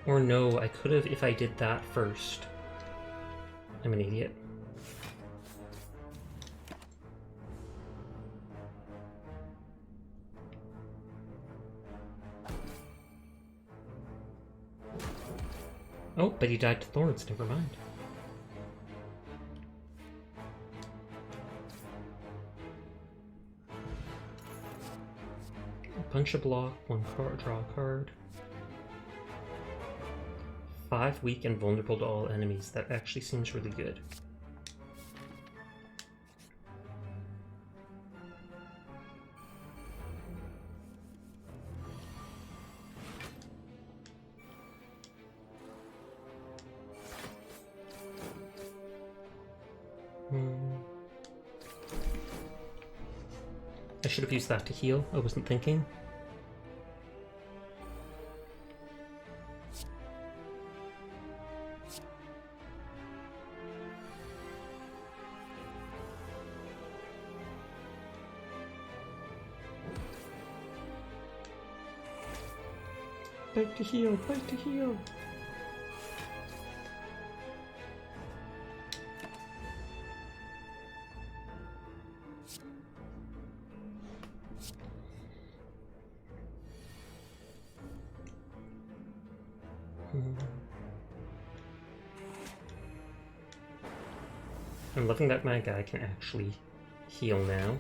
Speaker 1: Or no, I could have if I did that first. I'm an idiot. Oh, but he died to thorns, never mind. Punch a block, 1 card, draw a card. 5 weak and vulnerable to all enemies. That actually seems really good. I should have used that to heal. I wasn't thinking. Bite to heal, bite to heal. I'm loving that my guy can actually heal now.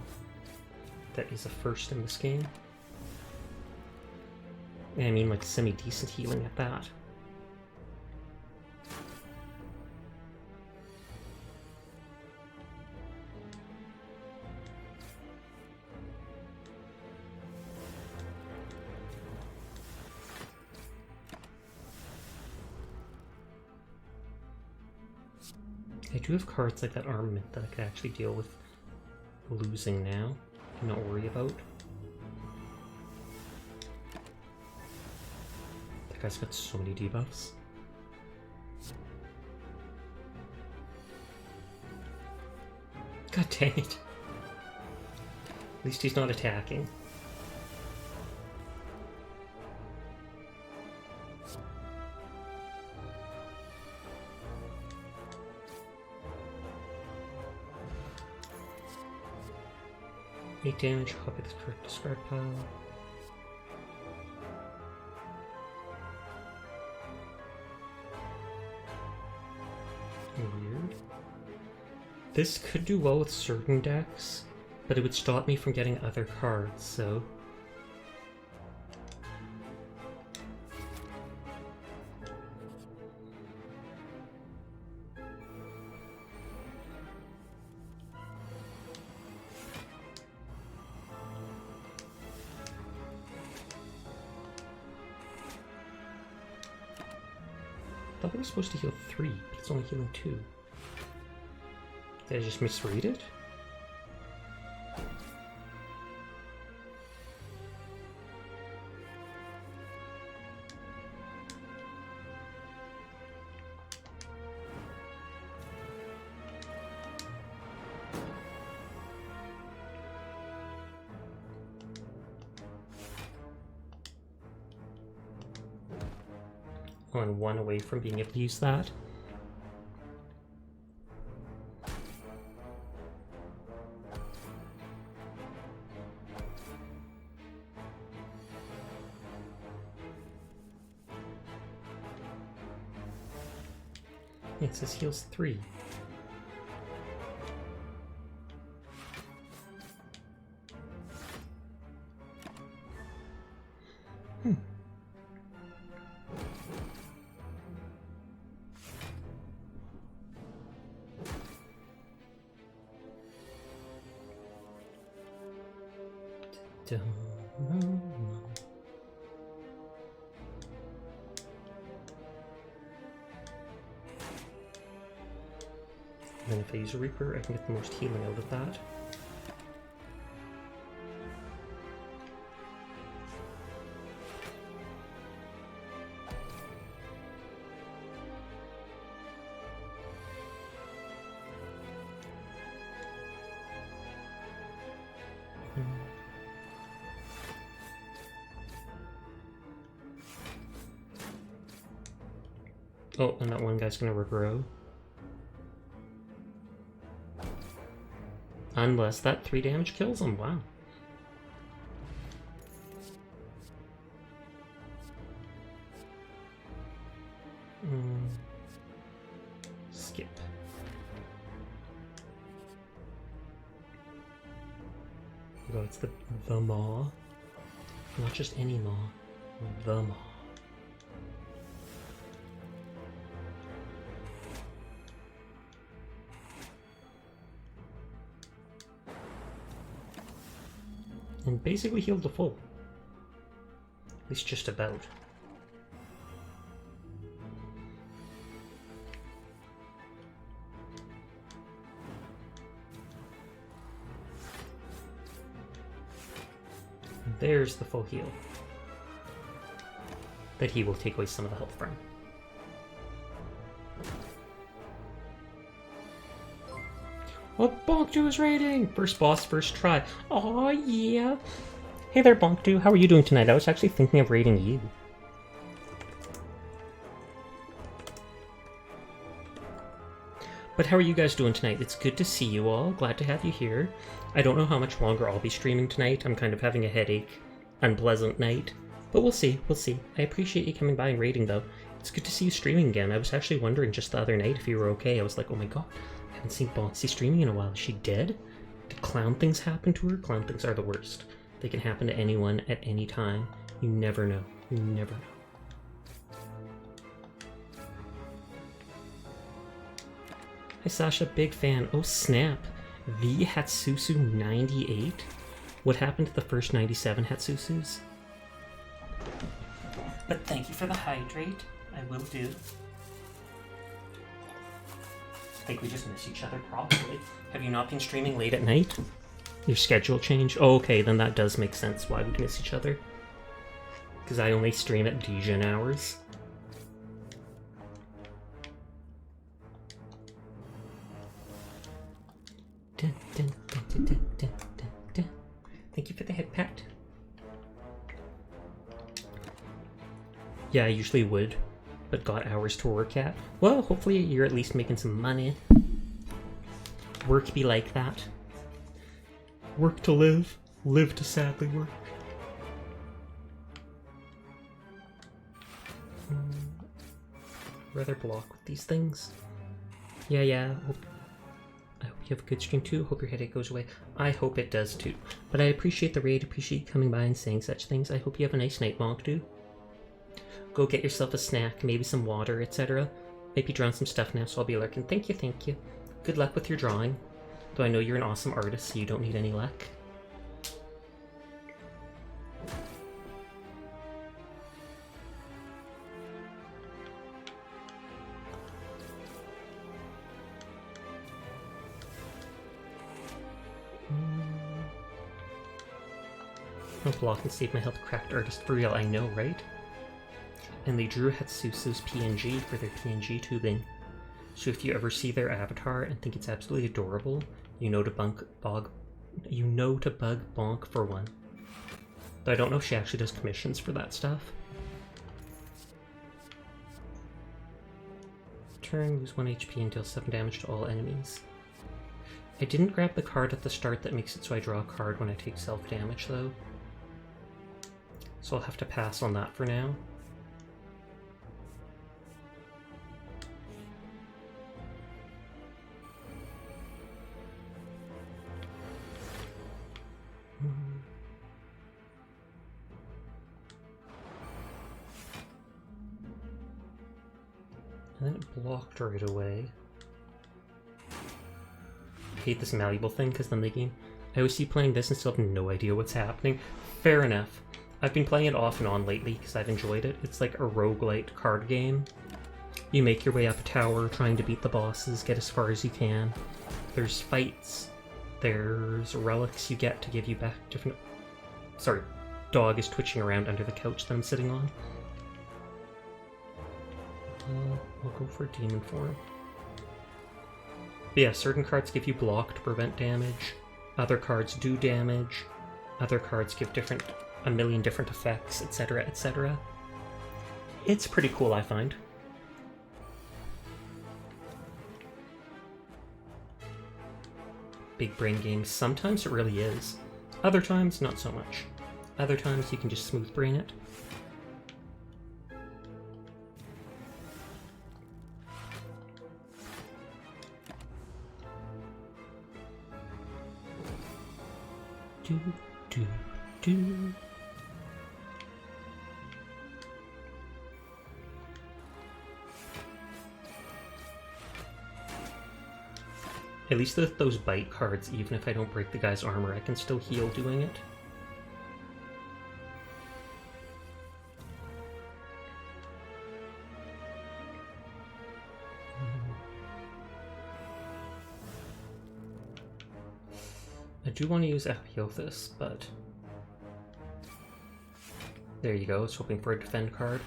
Speaker 1: That is a first in this game. And I mean like semi-decent healing at that. I do have cards like that armament that I could actually deal with losing now and not worry about. That guy's got so many debuffs. God dang it. At least he's not attacking. Eight damage, copy the correct discard pile. Weird. This could do well with certain decks, but it would stop me from getting other cards, so... I thought it was supposed to heal 3, but it's only healing 2. Did I just misread it? on 1 away from being able to use that. It says heals 3. And then if I use a Reaper, I can get the most healing out of that. Oh, and that one guy's gonna regrow. Unless that 3 damage kills him, wow. Skip. Oh, it's the maw. Not just any maw. The maw. And basically healed to full. At least just about. There's the full heal. That he will take away some of the health from. Oh, Bonkdu is raiding! First boss, first try. Aw, yeah. Hey there, Bonkdu. How are you doing tonight? I was actually thinking of raiding you. But how are you guys doing tonight? It's good to see you all. Glad to have you here. I don't know how much longer I'll be streaming tonight. I'm kind of having a headache. Unpleasant night. But we'll see. We'll see. I appreciate you coming by and raiding, though. It's good to see you streaming again. I was actually wondering just the other night if you were okay. I was like, oh my god. I haven't seen Boncy streaming in a while. Is she dead? Did clown things happen to her? Clown things are the worst. They can happen to anyone at any time. You never know. You never know. Hi Sasha, big fan. Oh snap. The Hatsusu 98? What happened to the first 97 Hatsusus? But thank you for the hydrate. I will do. I think we just miss each other, probably. Have you not been streaming late at night? Your schedule changed? Oh, okay, then that does make sense why we'd miss each other. Because I only stream at Dijon hours. Dun, dun, dun, dun, dun, dun, dun, dun. Thank you for the head pat. Yeah, I usually would, but got hours to work at. Well, hopefully you're at least making some money. Work be like that. Work to live, live to sadly work. Rather block with these things. Yeah, I hope you have a good stream too. Hope your headache goes away. I hope it does too. But I appreciate the raid, appreciate you coming by and saying such things. I hope you have a nice night, Monkdu. Go get yourself a snack, maybe some water, etc. Maybe drawing some stuff now, so I'll be lurking. Thank you, thank you. Good luck with your drawing. Though I know you're an awesome artist, so you don't need any luck. I'll block and save my health, cracked artist for real, I know, right? And they drew Hatsusu's PNG for their PNG tubing. So if you ever see their avatar and think it's absolutely adorable, you know to bug Bonk for one. Though I don't know if she actually does commissions for that stuff. turn, lose 1 HP and deal 7 damage to all enemies. I didn't grab the card at the start that makes it so I draw a card when I take self-damage, though. So I'll have to pass on that for now. And then it blocked right away. I hate this malleable thing because then they game. I always see playing this and still have no idea what's happening. Fair enough. I've been playing it off and on lately because I've enjoyed it. It's like a roguelite card game. You make your way up a tower trying to beat the bosses, get as far as you can. There's fights. There's relics you get to give you back different... Sorry, dog is twitching around under the couch that I'm sitting on. I'll go for demon form. But yeah, certain cards give you block to prevent damage. Other cards do damage. Other cards give a million different effects, etc., etc. It's pretty cool, I find. Big brain games. Sometimes it really is. Other times, not so much. Other times you can just smooth brain it. Do, do, do. At least with those bite cards, even if I don't break the guy's armor, I can still heal doing it. I do want to use Apotheosis, but... There you go, I was hoping for a defend card.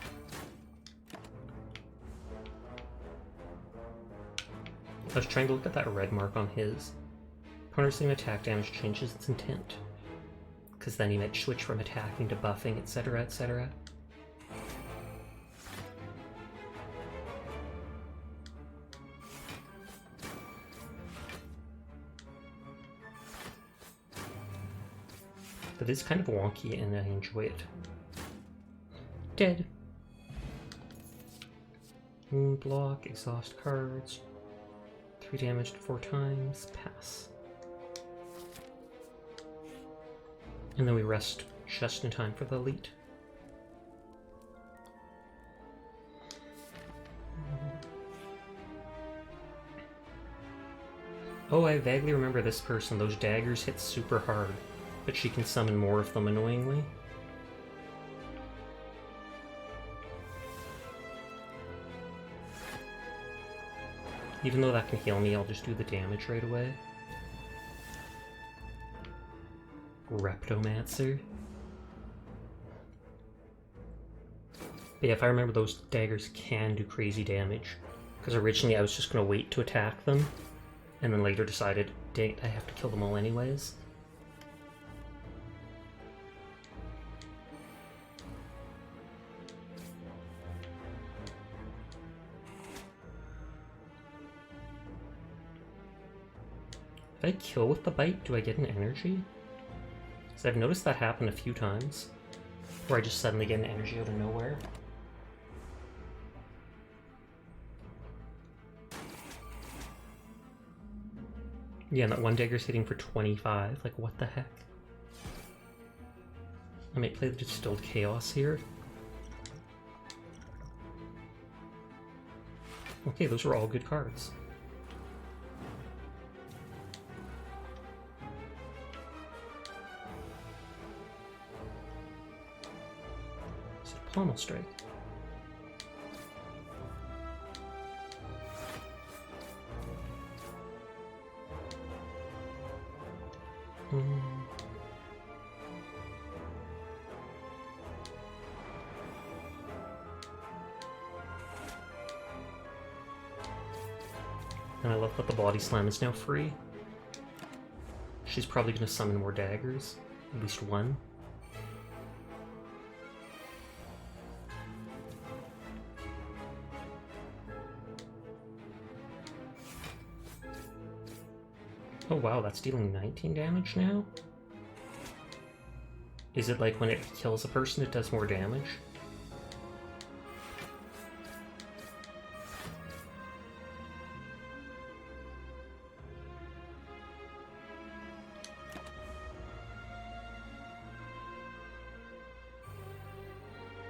Speaker 1: I was trying to look at that red mark on his. Opponent receiving attack damage changes its intent. Because then he might switch from attacking to buffing, etc., etc. But it's kind of wonky and I enjoy it. Dead. Moon block, exhaust cards. 3 damage 4 times, pass. And then we rest just in time for the elite. Oh, I vaguely remember this person. Those daggers hit super hard, but she can summon more of them annoyingly. Even though that can heal me, I'll just do the damage right away. Reptomancer. But yeah, if I remember, those daggers can do crazy damage. Because originally I was just going to wait to attack them, and then later decided, dang it, I have to kill them all anyways. If I kill with the bite, do I get an energy? Because I've noticed that happen a few times, where I just suddenly get an energy out of nowhere. Yeah, and that one dagger's hitting for 25, like what the heck? I might play the Distilled Chaos here. Okay, those were all good cards. Pommel Strike. And I love that the Body Slam is now free. She's probably going to summon more daggers. At least one. Oh wow, that's dealing 19 damage now? Is it like when it kills a person it does more damage?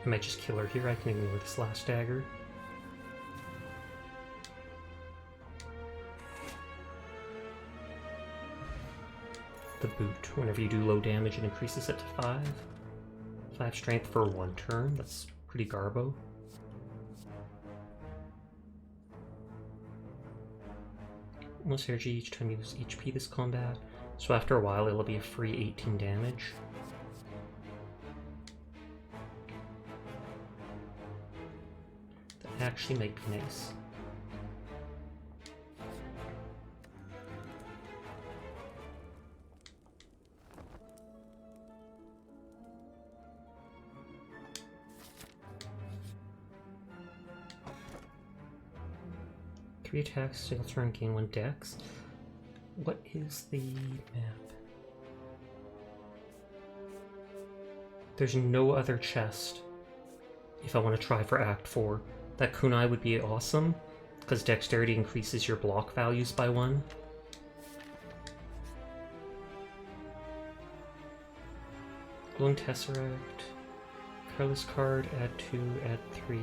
Speaker 1: I might just kill her here, I can ignore this last dagger. The boot, whenever you do low damage it increases it to 5. 5 strength for 1 turn, that's pretty garbo. Most energy each time you use HP this combat, so after a while it'll be a free 18 damage. That actually might be nice. Three attacks, single turn, gain 1 dex. What is the map? There's no other chest if I want to try for Act 4. That kunai would be awesome, because dexterity increases your block values by 1. Glowing Tesseract. Colorless card, add 2, add 3.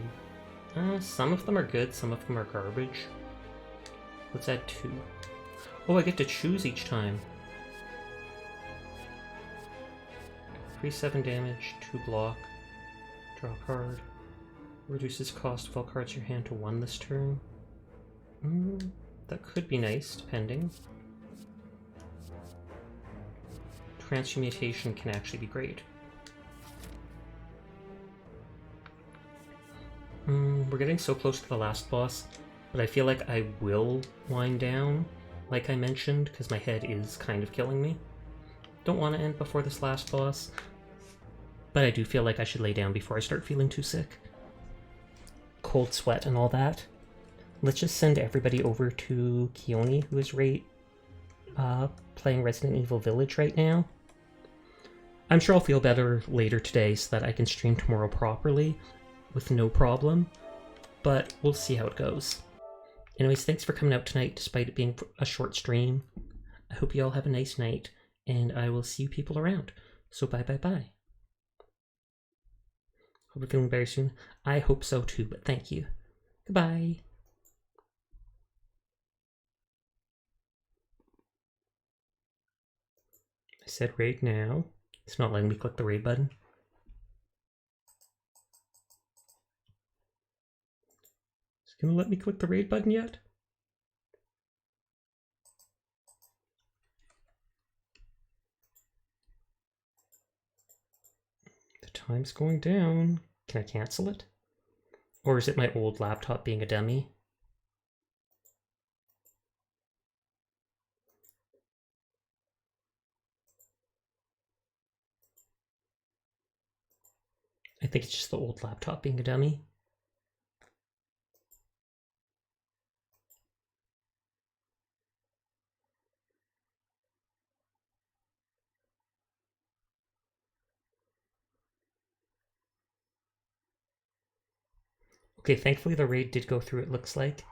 Speaker 1: Some of them are good, some of them are garbage. Let's add 2. Oh, I get to choose each time. 3 7 damage, 2 block. Draw a card. Reduces cost of all cards in your hand to 1 this turn. That could be nice, depending. Transmutation can actually be great. We're getting so close to the last boss, but I feel like I will wind down, like I mentioned, because my head is kind of killing me. Don't want to end before this last boss, but I do feel like I should lay down before I start feeling too sick. Cold sweat and all that. Let's just send everybody over to Keone, who is playing Resident Evil Village right now. I'm sure I'll feel better later today so that I can stream tomorrow properly with no problem, but we'll see how it goes. Anyways, thanks for coming out tonight despite it being a short stream. I hope you all have a nice night, and I will see you people around. So bye bye bye. Hope you're feeling better soon. I hope so too, but thank you. Goodbye. I said raid now. It's not letting me click the raid button. Is it gonna let me click the raid button yet? The time's going down. Can I cancel it? Or is it my old laptop being a dummy? I think it's just the old laptop being a dummy. Okay, thankfully the raid did go through, it looks like.